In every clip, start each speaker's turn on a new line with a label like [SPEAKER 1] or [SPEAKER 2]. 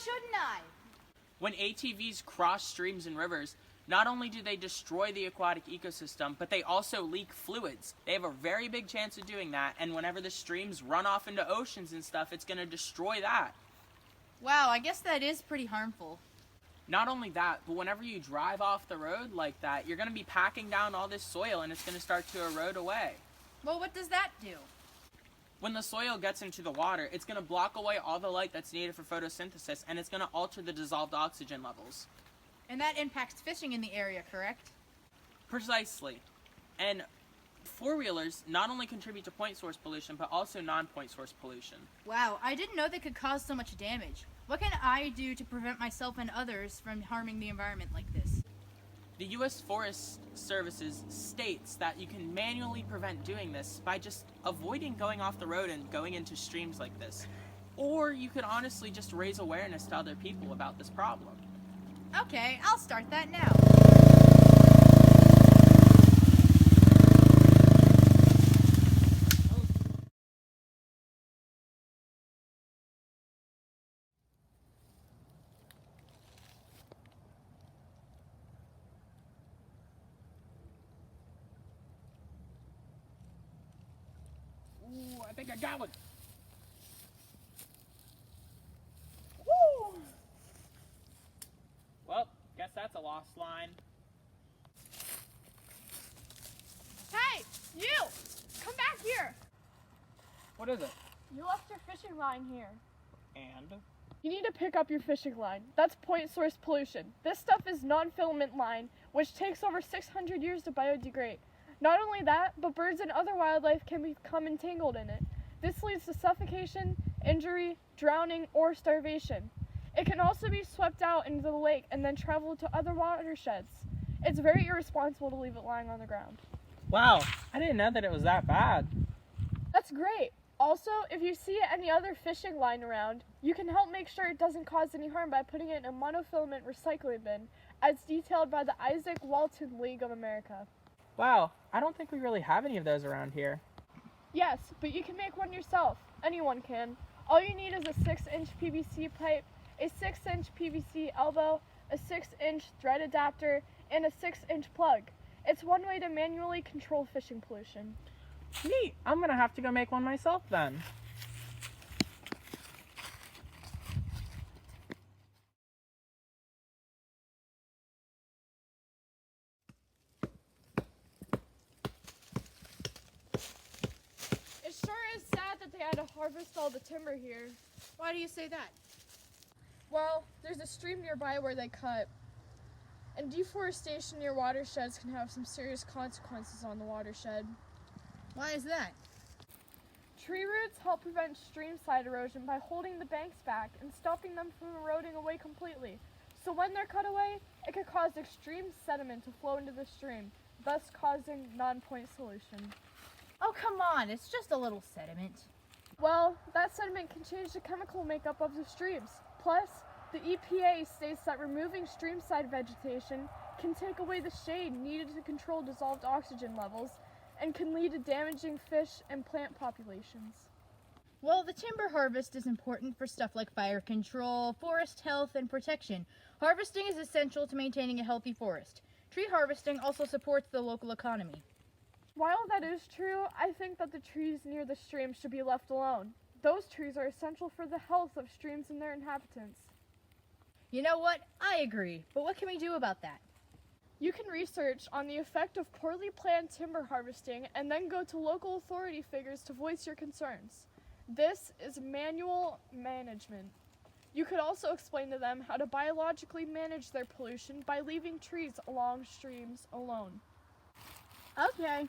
[SPEAKER 1] shouldn't I?
[SPEAKER 2] When ATVs cross streams and rivers, not only do they destroy the aquatic ecosystem, but they also leak fluids. They have a very big chance of doing that, and whenever the streams run off into oceans and stuff, it's going to destroy that.
[SPEAKER 1] Wow, I guess that is pretty harmful.
[SPEAKER 2] Not only that, but whenever you drive off the road like that, you're going to be packing down all this soil and it's going to start to erode away.
[SPEAKER 1] Well, what does that do?
[SPEAKER 2] When the soil gets into the water, it's going to block away all the light that's needed for photosynthesis, and it's going to alter the dissolved oxygen levels.
[SPEAKER 1] And that impacts fishing in the area, correct?
[SPEAKER 2] Precisely. And four-wheelers not only contribute to point source pollution, but also non-point source pollution.
[SPEAKER 1] Wow, I didn't know they could cause so much damage. What can I do to prevent myself and others from harming the environment like this?
[SPEAKER 2] The U.S. Forest Services states that you can manually prevent doing this by just avoiding going off the road and going into streams like this. Or you could honestly just raise awareness to other people about this problem.
[SPEAKER 1] Okay, I'll start that now.
[SPEAKER 2] Ooh, I think I got one. Woo! Well, guess that's a lost line.
[SPEAKER 3] Hey, you! Come back here!
[SPEAKER 2] What is it?
[SPEAKER 3] You left your fishing line here.
[SPEAKER 2] And?
[SPEAKER 3] You need to pick up your fishing line. That's point source pollution. This stuff is non-filament line, which takes over 600 years to biodegrade. Not only that, but birds and other wildlife can become entangled in it. This leads to suffocation, injury, drowning, or starvation. It can also be swept out into the lake and then travel to other watersheds. It's very irresponsible to leave it lying on the ground.
[SPEAKER 2] Wow, I didn't know that it was that bad.
[SPEAKER 3] That's great. Also, if you see any other fishing line around, you can help make sure it doesn't cause any harm by putting it in a monofilament recycling bin, as detailed by the Isaac Walton League of America.
[SPEAKER 2] Wow, I don't think we really have any of those around here.
[SPEAKER 3] Yes, but you can make one yourself. Anyone can. All you need is a 6-inch PVC pipe, a 6-inch PVC elbow, a 6-inch thread adapter, and a 6-inch plug. It's one way to manually control fishing pollution.
[SPEAKER 2] Neat, I'm gonna have to go make one myself then.
[SPEAKER 3] It sure is sad that they had to harvest all the timber here.
[SPEAKER 1] Why do you say that?
[SPEAKER 3] Well, there's a stream nearby where they cut, and deforestation near watersheds can have some serious consequences on the watershed.
[SPEAKER 1] Why is that?
[SPEAKER 3] Tree roots help prevent stream side erosion by holding the banks back and stopping them from eroding away completely. So when they're cut away, it could cause extreme sediment to flow into the stream, thus causing non-point solution.
[SPEAKER 1] Oh, come on, it's just a little sediment.
[SPEAKER 3] Well, that sediment can change the chemical makeup of the streams. Plus, the EPA states that removing streamside vegetation can take away the shade needed to control dissolved oxygen levels and can lead to damaging fish and plant populations.
[SPEAKER 1] Well, the timber harvest is important for stuff like fire control, forest health, and protection. Harvesting is essential to maintaining a healthy forest. Tree harvesting also supports the local economy.
[SPEAKER 3] While that is true, I think that the trees near the stream should be left alone. Those trees are essential for the health of streams and their inhabitants.
[SPEAKER 1] You know what? I agree. But what can we do about that?
[SPEAKER 3] You can research on the effect of poorly planned timber harvesting and then go to local authority figures to voice your concerns. This is manual management. You could also explain to them how to biologically manage their pollution by leaving trees along streams alone.
[SPEAKER 1] Okay.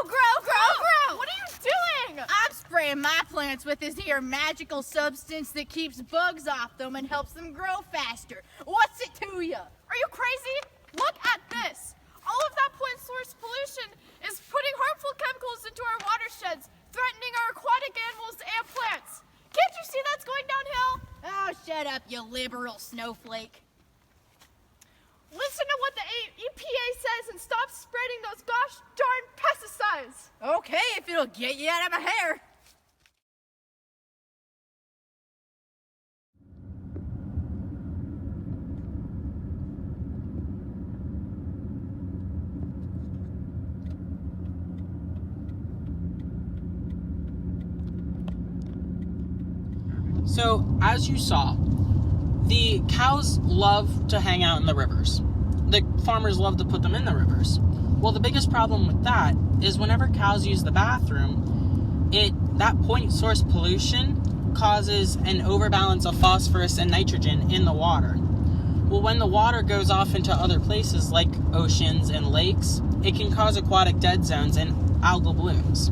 [SPEAKER 1] Grow!
[SPEAKER 3] What are you doing?
[SPEAKER 1] I'm spraying my plants with this here magical substance that keeps bugs off them and helps them grow faster. What's it to you?
[SPEAKER 3] Are you crazy? Look at this. All of that point source pollution is putting Listen to what the EPA says and stop spreading those gosh darn pesticides.
[SPEAKER 1] Okay, if it'll get you out of my hair.
[SPEAKER 2] So, as you saw, the cows love to hang out in the rivers. The farmers love to put them in the rivers. Well, the biggest problem with that is whenever cows use the bathroom, that point source pollution causes an overbalance of phosphorus and nitrogen in the water. Well, when the water goes off into other places like oceans and lakes, it can cause aquatic dead zones and algal blooms.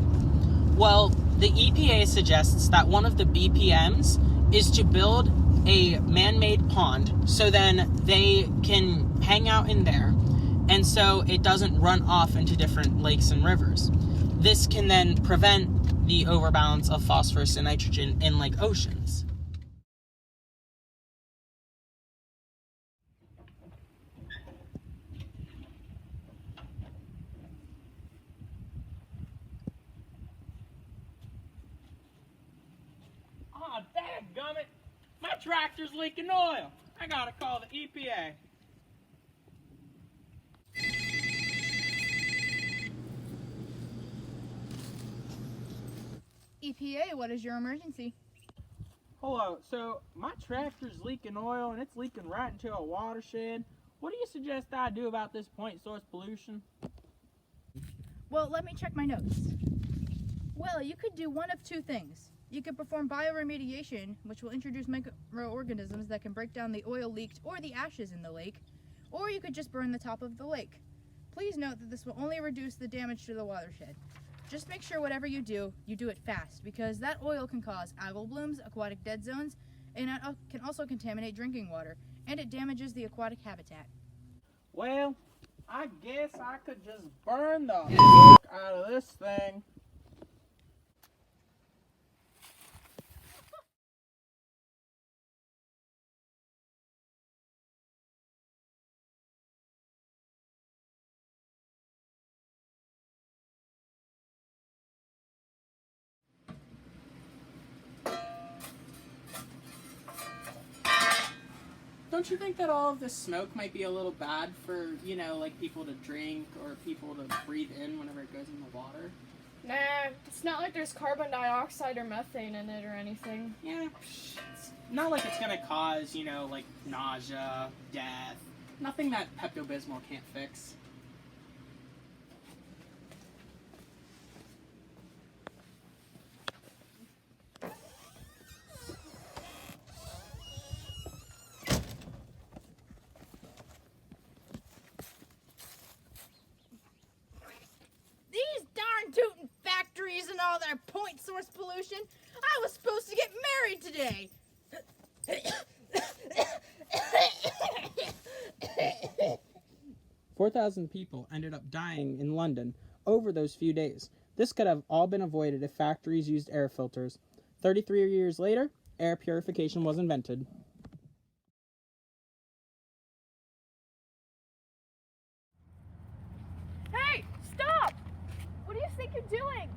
[SPEAKER 2] Well, the EPA suggests that one of the BPMs is to build a man-made pond so then they can hang out in there, and so it doesn't run off into different lakes and rivers. This can then prevent the overbalance of phosphorus and nitrogen in like oceans. Oh, dadgummit! My tractor's leaking oil! I gotta call the EPA.
[SPEAKER 1] EPA, what is your emergency?
[SPEAKER 2] Hello, so my tractor's leaking oil and it's leaking right into a watershed. What do you suggest I do about this point source pollution?
[SPEAKER 1] Well, let me check my notes. Well, you could do one of two things. You could perform bioremediation, which will introduce microorganisms that can break down the oil leaked or the ashes in the lake, or you could just burn the top of the lake. Please note that this will only reduce the damage to the watershed. Just make sure whatever you do it fast, because that oil can cause algal blooms, aquatic dead zones, and it can also contaminate drinking water, and it damages the aquatic habitat.
[SPEAKER 2] Well, I guess I could just burn the out of this thing. Don't you think that all of this smoke might be a little bad for, like people to drink or people to breathe in whenever it goes in the water?
[SPEAKER 3] Nah, it's not like there's carbon dioxide or methane in it or anything.
[SPEAKER 2] Yeah, it's not like it's gonna cause, like nausea, death. Nothing that Pepto-Bismol can't fix.
[SPEAKER 1] These darn tootin' factories and all their point source pollution. I was supposed to get married today.
[SPEAKER 2] 4,000 people ended up dying in London over those few days. This could have all been avoided if factories used air filters. 33 years later, air purification was invented.
[SPEAKER 3] Hey, stop! What do you think you're doing?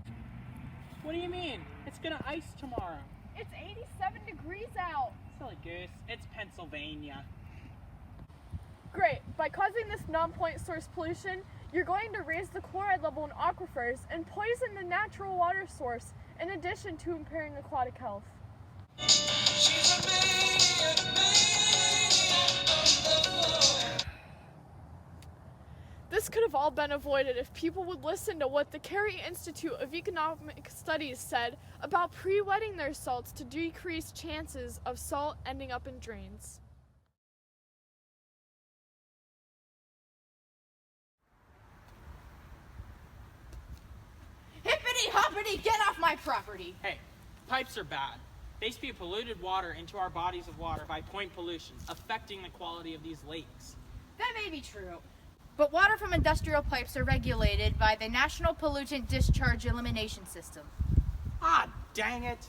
[SPEAKER 2] What do you mean? It's gonna ice tomorrow.
[SPEAKER 3] It's 87 degrees out.
[SPEAKER 2] Silly goose, it's Pennsylvania.
[SPEAKER 3] Great. By causing this non-point source pollution, you're going to raise the chloride level in aquifers and poison the natural water source, in addition to impairing aquatic health. This could have all been avoided if people would listen to what the Carey Institute of Economic Studies said about pre-wetting their salts to decrease chances of salt ending up in drains.
[SPEAKER 1] Hippity hoppity, get off my property.
[SPEAKER 2] Hey, pipes are bad. They spew polluted water into our bodies of water by point pollution, affecting the quality of these lakes.
[SPEAKER 1] That may be true, but water from industrial pipes are regulated by the National Pollutant Discharge Elimination System.
[SPEAKER 2] Ah, dang it.